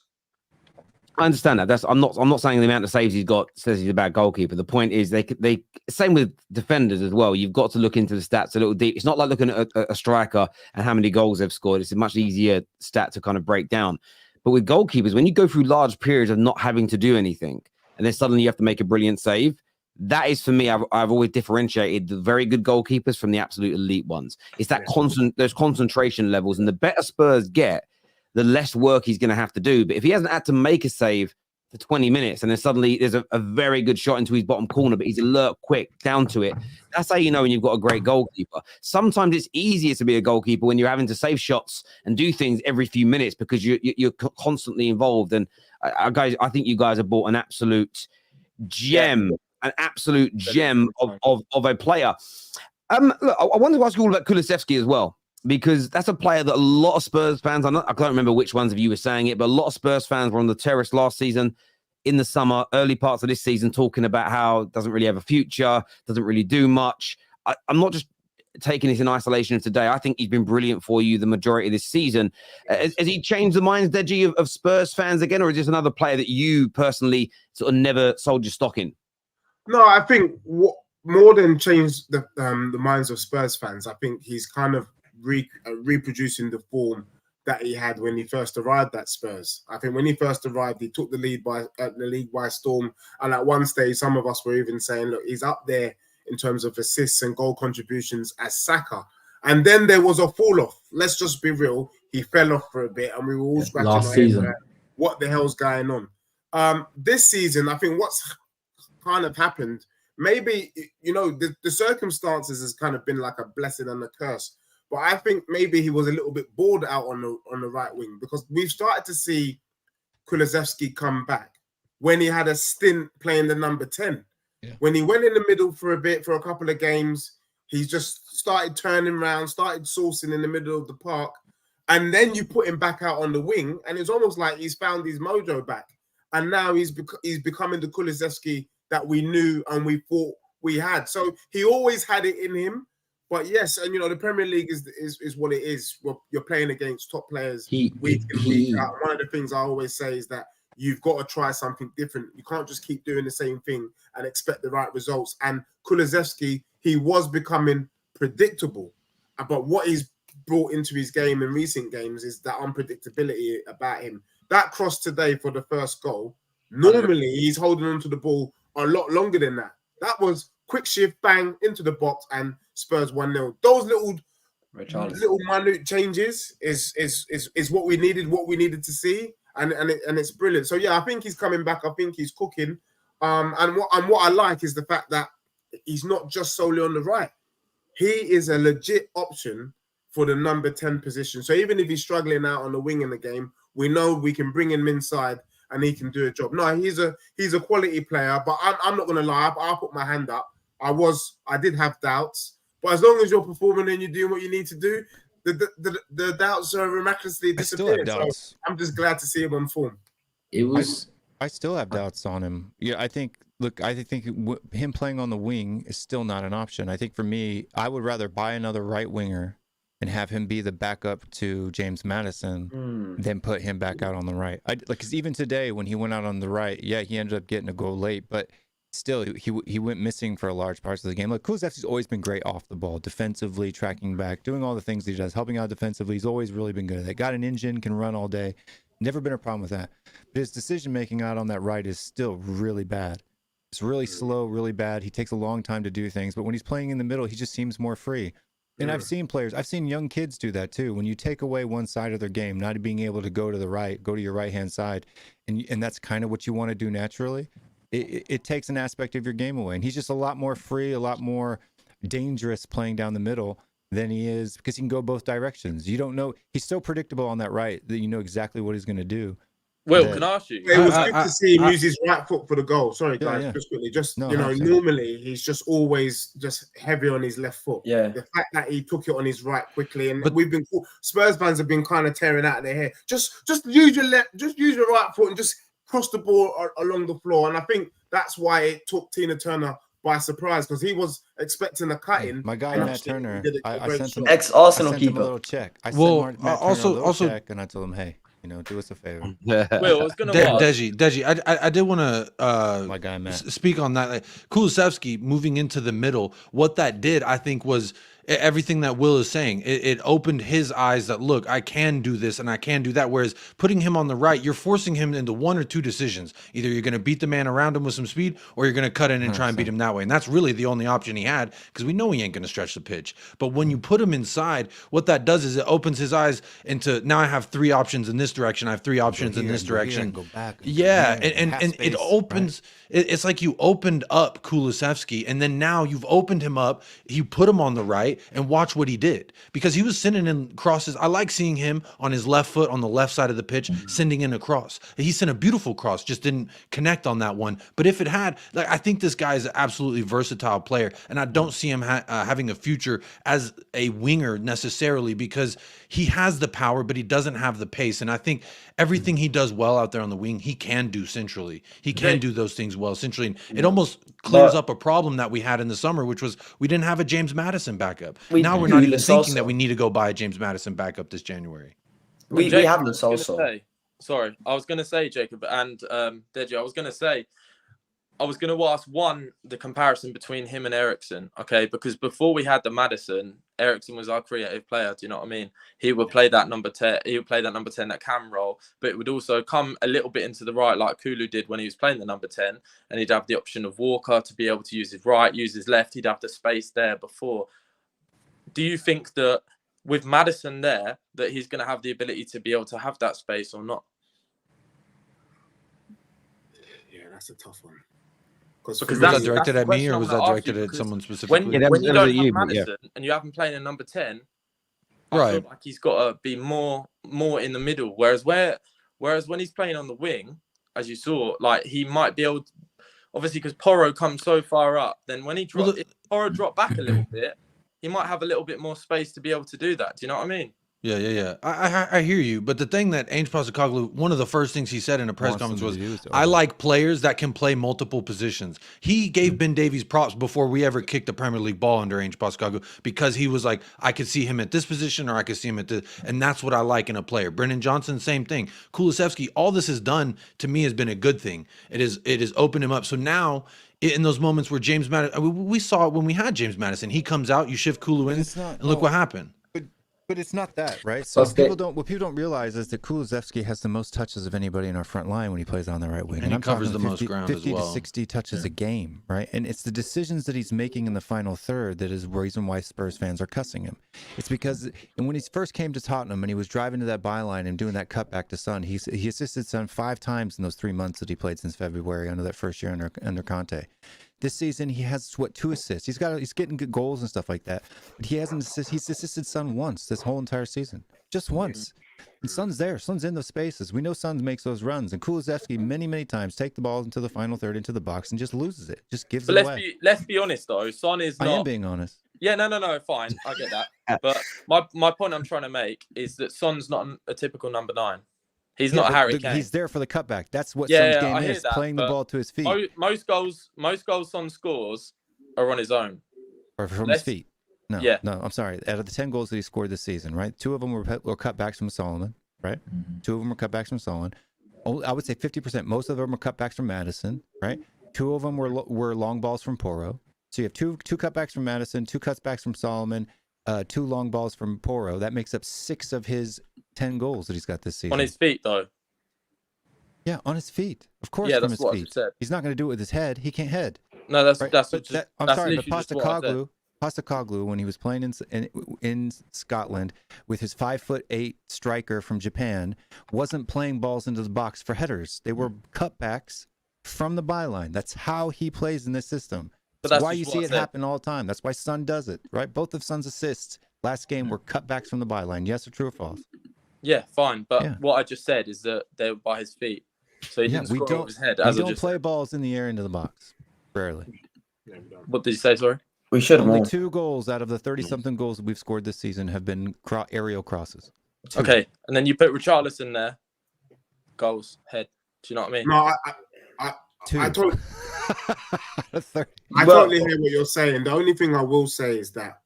I understand that. I'm not saying the amount of saves he's got says he's a bad goalkeeper. The point is they same with defenders as well. You've got to look into the stats a little deep. It's not like looking at a striker and how many goals they've scored. It's a much easier stat to kind of break down. But with goalkeepers, when you go through large periods of not having to do anything, and then suddenly you have to make a brilliant save, that is, for me, I've always differentiated the very good goalkeepers from the absolute elite ones. It's that those concentration levels, and the better Spurs get, the less work he's going to have to do. But if he hasn't had to make a save for 20 minutes and then suddenly there's a very good shot into his bottom corner, but he's alert, quick, down to it, that's how you know when you've got a great goalkeeper. Sometimes it's easier to be a goalkeeper when you're having to save shots and do things every few minutes because you're constantly involved. And guys, I think you guys have bought an absolute gem. An absolute gem of a player. Look, I wanted to ask you all about Kulusevski as well, because that's a player that a lot of Spurs fans, I can't remember which ones of you were saying it, but a lot of Spurs fans were on the terrace last season, in the summer, early parts of this season, talking about how it doesn't really have a future, doesn't really do much. I'm not just taking this in isolation of today. I think he's been brilliant for you the majority of this season. Has he changed the minds, Deji, of Spurs fans again, or is this another player that you personally sort of never sold your stock in? No, I think what more than changed the minds of Spurs fans, I think he's kind of reproducing the form that he had when he first arrived at Spurs. I think when he first arrived, he took the league by storm, and at one stage, some of us were even saying, "Look, he's up there in terms of assists and goal contributions as Saka." And then there was a fall off. Let's just be real; he fell off for a bit, and we were all scratching our heads at what the hell's going on. This season, I think what's kind of happened, maybe the circumstances has kind of been like a blessing and a curse, but I think maybe he was a little bit bored out on the right wing, because we've started to see Kulusevski come back when he had a stint playing the number 10. When he went in the middle for a bit, for a couple of games, he just started turning around, started sourcing in the middle of the park, and then you put him back out on the wing, and it's almost like he's found his mojo back, and now he's becoming the Kulusevski that we knew and we thought we had. So he always had it in him. But yes, and the Premier League is what it is. You're playing against top players week in, week out. One of the things I always say is that you've got to try something different. You can't just keep doing the same thing and expect the right results. And Kulusevski, he was becoming predictable. But what he's brought into his game in recent games is that unpredictability about him. That cross today for the first goal, normally he's holding onto the ball a lot longer than that. That was quick shift, bang, into the box, and Spurs 1-0. Those little Richarlison. little minute changes is what we needed to see, and it's brilliant. So yeah, I think he's coming back. I think he's cooking. And what I like is the fact that he's not just solely on the right. He is a legit option for the number 10 position. So even if he's struggling out on the wing in the game, we know we can bring him inside and he can do a job. No, he's a quality player, but I'm not gonna lie. I'll put my hand up. I did have doubts, but as long as you're performing and you're doing what you need to do, the doubts are miraculously disappearing. So I'm just glad to see him on form. It was. I still have doubts on him. Yeah, I think him playing on the wing is still not an option. I think for me, I would rather buy another right winger and have him be the backup to James Maddison than put him back out on the right. Because even today when he went out on the right, yeah, he ended up getting a goal late, but still he went missing for large parts of the game. Like Kulusevski's always been great off the ball, defensively, tracking back, doing all the things he does, helping out defensively. He's always really been good at that. Got an engine, can run all day. Never been a problem with that. But his decision making out on that right is still really bad. It's really slow, really bad. He takes a long time to do things, but when he's playing in the middle, he just seems more free. And I've seen young kids do that too. When you take away one side of their game, not being able to go to the right, go to your right-hand side, and that's kind of what you want to do naturally, it takes an aspect of your game away. And he's just a lot more free, a lot more dangerous playing down the middle than he is, because he can go both directions. You don't know. He's so predictable on that right that you know exactly what he's going to do. Will, can I ask you? It was good to see him use his right foot for the goal. Sorry, guys, yeah. just quickly. No, normally he's just always just heavy on his left foot. Yeah. The fact that he took it on his right quickly, and Spurs fans have been kind of tearing out their hair. Just use your right foot and just cross the ball along the floor. And I think that's why it took Tina Turner by surprise, because he was expecting a cut-in. My guy Matt Turner, I sent him ex-Arsenal keeper. a little check. I sent Matt Turner also- a little check, and I told him, hey, do us a favor. Will, I was going to ask. Deji, I did want to My guy Matt. speak on that. Like, Kulusevski moving into the middle, what that did, I think, was everything that Will is saying. It opened his eyes that, look, I can do this and I can do that. Whereas putting him on the right, you're forcing him into one or two decisions. Either you're going to beat the man around him with some speed, or you're going to cut in and try and beat him that way. And that's really the only option he had, because we know he ain't going to stretch the pitch. But when you put him inside, what that does is it opens his eyes into, now I have three options in this direction. I have three options in this direction. Go back. Yeah, and it opens. Right? It's like you opened up Kulusevski, and then now you've opened him up. You put him on the right, and watch what he did, because he was sending in crosses. I like seeing him on his left foot on the left side of the pitch, sending in a cross. He sent a beautiful cross, just didn't connect on that one. But if it had, like, I think this guy is an absolutely versatile player, and I don't see him having a future as a winger necessarily, because he has the power, but he doesn't have the pace. And I think everything he does well out there on the wing, he can do centrally. He can do those things well centrally. And it almost clears up a problem that we had in the summer, which was we didn't have a James Maddison backup. Now we're not even thinking that we need to go buy a James Maddison backup this January. We have this also. Sorry, I was going to say, Jacob and Deji, I was going to ask the comparison between him and Eriksen, okay? Because before we had the Maddison, Eriksen was our creative player. Do you know what I mean? He would play that number 10. He would play that number 10, that cam role, but it would also come a little bit into the right, like Kulu did when he was playing the number 10, and he'd have the option of Walker to be able to use his right, use his left. He'd have the space there before. Do you think that with Maddison there, that he's going to have the ability to be able to have that space or not? Yeah, that's a tough one. Because was that directed at me, or was that directed at someone specifically? When you don't have Maddison and you have him playing a number 10, I feel like he's got to be more in the middle. Whereas when he's playing on the wing, as you saw, like, he might be able to, obviously, because Porro comes so far up, then when if Porro dropped back a little bit, he might have a little bit more space to be able to do that. Do you know what I mean? Yeah. I hear you. But the thing that Ange Postecoglou, one of the first things he said in a press conference was, I like players that can play multiple positions. He gave Ben Davies props before we ever kicked the Premier League ball under Ange Postecoglou, because he was like, I could see him at this position, or I could see him at this. And that's what I like in a player. Brennan Johnson, same thing. Kulusevski, all this has done to me has been a good thing. It has opened him up. So now, in those moments where James Maddison, we saw it when we had James Maddison. He comes out, you shift Kulu in, and look what happened. But it's not that, right? So But what people don't realize is that Kulusevski has the most touches of anybody in our front line when he plays on the right wing. And he I'm covers talking the most ground as 50 well. to 60 touches a game, right? And it's the decisions that he's making in the final third that is the reason why Spurs fans are cussing him. It's because and when he first came to Tottenham and he was driving to that byline and doing that cutback to Son, he assisted Son 5 times in those 3 months that he played since February under that first year under Conte. This season he has 2 assists. He's getting good goals and stuff like that. But he's assisted Son once this whole entire season. Just once. And Son's there. Son's in the spaces. We know Son makes those runs. And Kulusevski many times take the ball into the final third into the box and just loses it. Just gives it away. Let's be honest though. Son is not. I am being honest. Yeah, no, fine. I get that. But my point I'm trying to make is that Son's not a typical number 9. He's not Harry Kane. He's there for the cutback. That's what Son's game is, playing the ball to his feet. Most goals Son scores are on his own. Or from his feet. No, Yeah. no, I'm sorry. Out of the 10 goals that he scored this season, right? 2 of them were cutbacks from Solomon, right? 2 of them were cutbacks from Solomon. I would say 50%. Most of them were cutbacks from Madison, right? 2 of them were long balls from Porro. So you have two cutbacks from Madison, 2 cutbacks from Solomon, 2 long balls from Porro. That makes up 6 of his 10 goals that he's got this season. On his feet, though. Yeah, on his feet. Of course, Yeah, from that's his what I feet. said. He's not going to do it with his head. He can't head. No, that's Right? that's But just. I'm that's sorry, but literally just what I said. Postecoglou, when he was playing in Scotland with his 5'8" striker from Japan, wasn't playing balls into the box for headers. They were cutbacks from the byline. That's how he plays in this system. But That's that's why you just see what I it said. happen all the time. That's why Son does it, right? Both of Son's assists last game were cutbacks from the byline. Yes or true or false? Yeah, fine. But Yeah. what I just said is that they were by his feet. So he didn't score with his head. We As I don't just play said. balls in the air into the box. Rarely. What did you say, sorry? We should Only more. 2 goals out of the 30-something goals that we've scored this season have been aerial crosses. 2. Okay, and then you put Richarlison there. Goals, head. Do you know what I mean? No, I 2. totally, Third. I totally hear what you're saying. The only thing I will say is that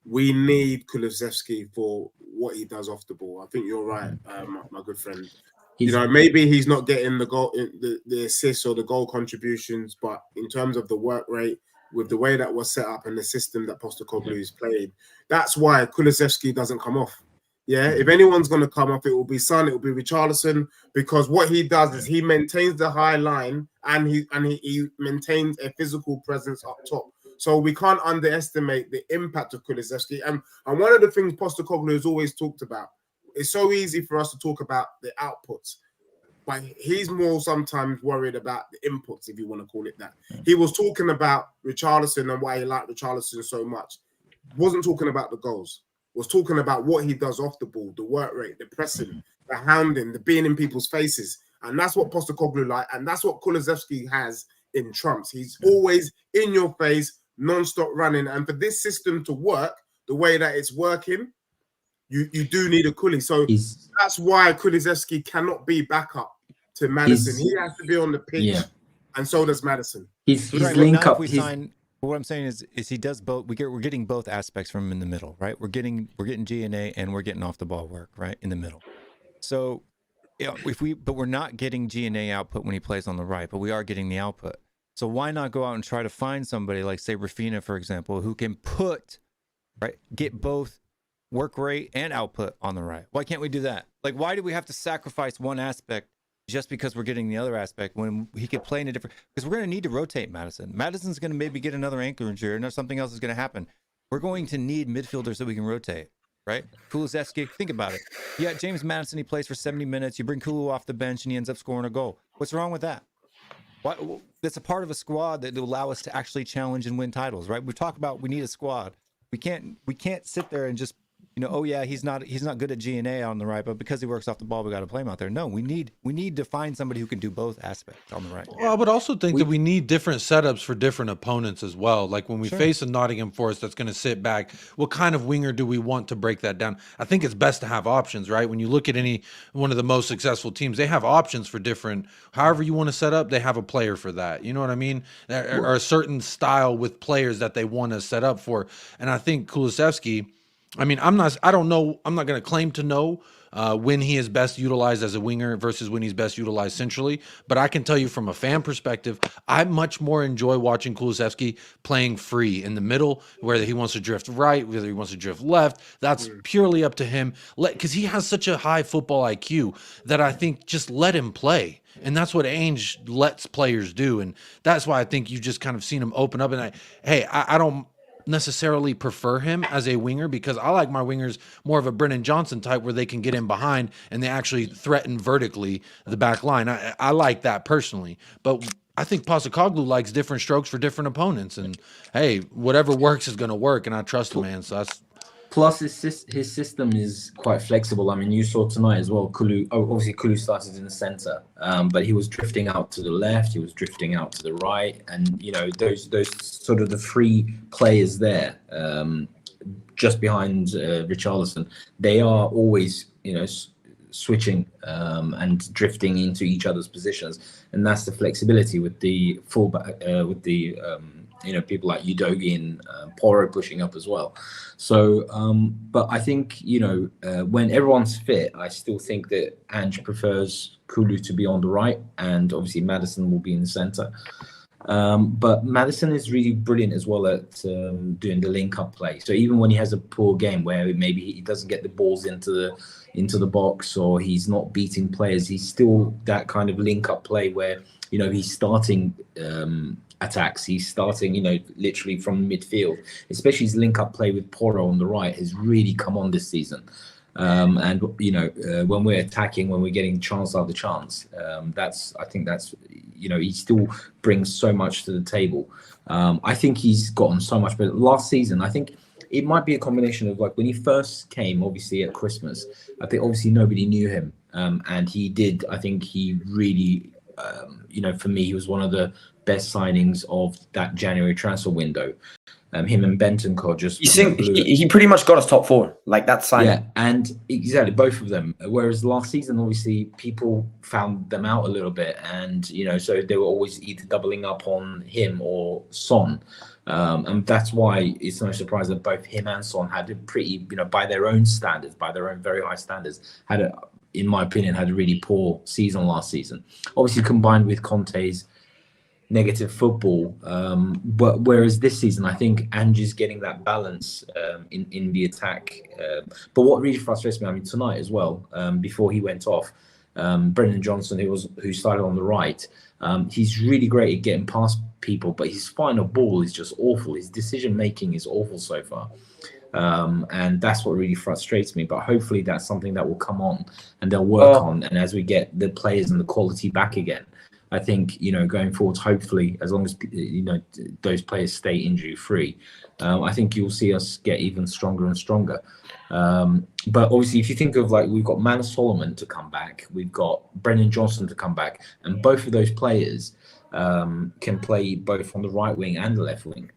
we need Kulusevski for what he does off the ball. I think you're right, my good friend. Maybe he's not getting the goal, the assists or the goal contributions, but in terms of the work rate, with the way that was set up and the system that Postecoglou's played, that's why Kulusevski doesn't come off. Yeah, if anyone's going to come off, it will be Son, it will be Richarlison, because what he does is he maintains the high line and he maintains a physical presence up top. So we can't underestimate the impact of Kulusevski. And one of the things Postecoglou has always talked about, it's so easy for us to talk about the outputs, but he's more sometimes worried about the inputs, if you want to call it that. He was talking about Richarlison and why he liked Richarlison so much. Wasn't talking about the goals. Was talking about what he does off the ball, the work rate, the pressing, the hounding, the being in people's faces. And that's what Postecoglou like, and that's what Kulusevski has in trumps. He's always in your face, non-stop running. And for this system to work the way that it's working, you do need a Kuli. So that's why Kulusevski cannot be backup to Madison. He has to be on the pitch, and so does Madison. His Right, link now up. if we sign, what I'm saying is he does both. We're getting both aspects from him in the middle, right? We're getting G&A and we're getting off the ball work, right, in the middle. So but we're not getting G&A output when he plays on the right, but we are getting the output. So why not go out and try to find somebody like, say, Rafinha, for example, who can get both work rate and output on the right? Why can't we do that? Like, why do we have to sacrifice one aspect just because we're getting the other aspect when he could play in a different? Because we're going to need to rotate Madison. Madison's going to maybe get another ankle injury, and something else is going to happen. We're going to need midfielders that we can rotate, right? Kulusevski, think about it. Yeah, James Madison, he plays for 70 minutes. You bring Kulu off the bench, and he ends up scoring a goal. What's wrong with that? That's a part of a squad that will allow us to actually challenge and win titles, right? We talk about we need a squad. We can't sit there and just, oh yeah, he's not good at G&A on the right, but because he works off the ball, we got to play him out there. No, we need to find somebody who can do both aspects on the right. Well, I would also think that we need different setups for different opponents as well. Like when we face a Nottingham Forest that's going to sit back, what kind of winger do we want to break that down? I think it's best to have options, right? When you look at any one of the most successful teams, they have options for different, however you want to set up, they have a player for that. You know what I mean? Or a certain style with players that they want to set up for. And I think Kulusevski, I mean, I don't know. I'm not going to claim to know when he is best utilized as a winger versus when he's best utilized centrally. But I can tell you from a fan perspective, I much more enjoy watching Kulusevski playing free in the middle, whether he wants to drift right, whether he wants to drift left. That's purely up to him. Because he has such a high football IQ that I think just let him play. And that's what Ainge lets players do. And that's why I think you just kind of seen him open up. And I don't necessarily prefer him as a winger because I like my wingers more of a Brennan Johnson type where they can get in behind and they actually threaten vertically the back line. I like that personally, but I think Postecoglou likes different strokes for different opponents, and hey, whatever works is going to work, and I trust the man. So that's Plus, his system is quite flexible. I mean, you saw tonight as well. Obviously, Kulu started in the center, but he was drifting out to the left. He was drifting out to the right, and you know those sort of the three players there, just behind Richarlison, they are always switching and drifting into each other's positions, and that's the flexibility with the fullback, with the people like Udogi and Porro pushing up as well. So, but I think, when everyone's fit, I still think that Ange prefers Kulu to be on the right, and obviously Maddison will be in the center. But Maddison is really brilliant as well at doing the link-up play. So even when he has a poor game where maybe he doesn't get the balls into the box or he's not beating players, he's still that kind of link-up play where he's starting attacks. He's starting, literally from midfield. Especially his link-up play with Porro on the right has really come on this season. And when we're attacking, when we're getting chance after chance, I think that's he still brings so much to the table. I think he's gotten so much better. Last season, I think it might be a combination of like when he first came, obviously at Christmas, I think obviously nobody knew him, and he did. I think he really, for me, he was one of the best signings of that January transfer window. Him and Bentancur just. You think he pretty much got us top four, like that signing? Yeah, and exactly both of them. Whereas last season, obviously, people found them out a little bit, and so they were always either doubling up on him or Son, and that's why it's no surprise that both him and Son had a pretty, by their own standards, by their own very high standards, in my opinion, had a really poor season last season. Obviously, combined with Conte's negative football, but whereas this season I think Ange is getting that balance in the attack, but what really frustrates me, I mean tonight as well, before he went off, Brendan Johnson, who started on the right, he's really great at getting past people, but his final ball is just awful. His decision making is awful so far, and that's what really frustrates me. But hopefully that's something that will come on and they'll work on, and as we get the players and the quality back again, I think, going forward, hopefully, as long as, those players stay injury free, I think you'll see us get even stronger and stronger. But obviously, if you think of we've got Manor Solomon to come back, we've got Brendan Johnson to come back, and both of those players can play both on the right wing and the left wing.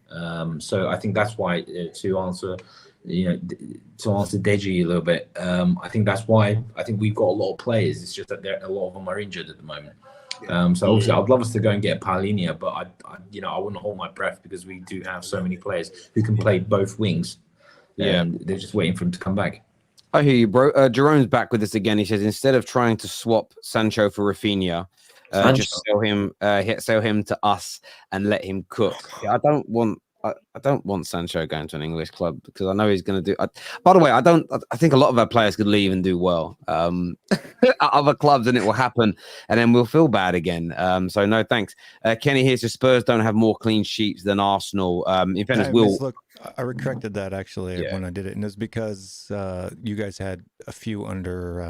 So I think that's why, to answer Deji a little bit, I think that's why I think we've got a lot of players. It's just that a lot of them are injured at the moment. So obviously I'd love us to go and get Paulinho, but I wouldn't hold my breath because we do have so many players who can play both wings. And they're just waiting for him to come back. I hear you, bro. Jerome's back with us again. He says instead of trying to swap Sancho for Rafinha, just sell him to us and let him cook. Yeah, I don't want Sancho going to an English club because I know he's going to do. By the way, I think a lot of our players could leave and do well at other clubs, and it will happen, and then we'll feel bad again. So no thanks. Kenny here says Spurs don't have more clean sheets than Arsenal. In fairness, look, I corrected that actually when I did it, and it's because you guys had a few under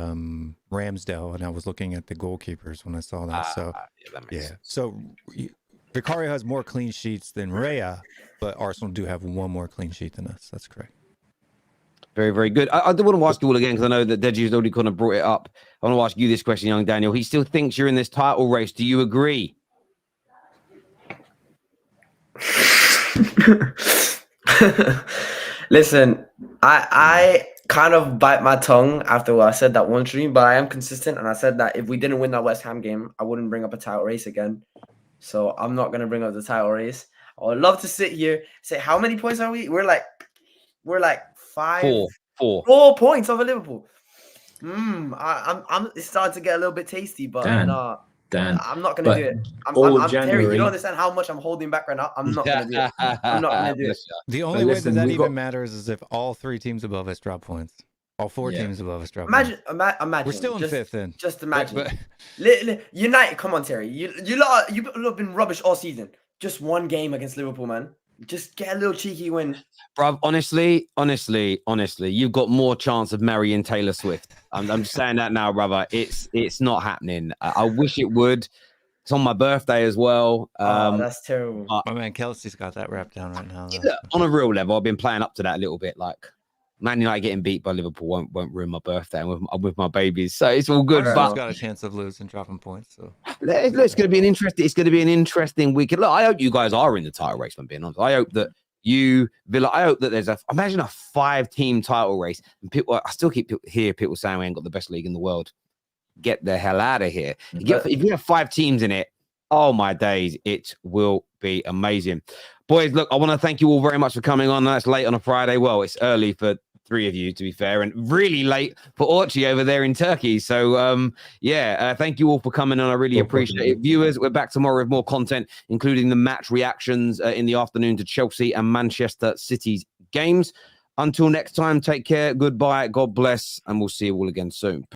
Ramsdale, and I was looking at the goalkeepers when I saw that. So Vicario has more clean sheets than Raya, but Arsenal do have one more clean sheet than us. That's correct. Very, very good. I do want to ask you all again because I know that Deji has already kind of brought it up. I want to ask you this question, young Daniel. He still thinks you're in this title race. Do you agree? Listen, I kind of bite my tongue after what I said that one stream, but I am consistent, and I said that if we didn't win that West Ham game, I wouldn't bring up a title race again. So I'm not going to bring up the title race. I would love to sit here, say how many points are we? We're like Four. 4 points over Liverpool. I'm it's starting to get a little bit tasty, but Dan, no, Dan, I'm not gonna but do it. all I'm Terry, you January- don't understand how much I'm holding back right now. I'm not gonna do it. I'm not gonna do it. The only way listen, that we've even got- matters is if all 3 teams above us drop points. All 4 Yeah. teams above us drop points. Imagine. We're still in just, 5th then. Just imagine. But United, come on, Terry. You lot have been rubbish all season. Just one game against Liverpool, man. Just get a little cheeky win. Bruv, honestly, you've got more chance of marrying Taylor Swift. I'm just saying that now, brother. It's not happening. I wish it would. It's on my birthday as well. That's terrible. my man Kelsey's got that wrapped down right now. though. Look, on a real level, I've been playing up to that a little bit. Like, Man United getting beat by Liverpool won't ruin my birthday. I'm with my babies, so it's all good. Fair But He's got a chance of losing, dropping points. So it's going to be an interesting weekend. Look, I hope you guys are in the title race. If I'm being honest, I hope that you, Villa. I hope that there's imagine a 5-team title race. And people, I still hear people saying we ain't got the best league in the world. Get the hell out of here. If you have 5 teams in it, oh my days, it will be amazing. Boys, look, I want to thank you all very much for coming on. That's late on a Friday. Well, it's early for 3 of you, to be fair, and really late for Orchi over there in Turkey. So, thank you all for coming on. I really appreciate it. Viewers, we're back tomorrow with more content, including the match reactions in the afternoon to Chelsea and Manchester City's games. Until next time, take care. Goodbye. God bless. And we'll see you all again soon.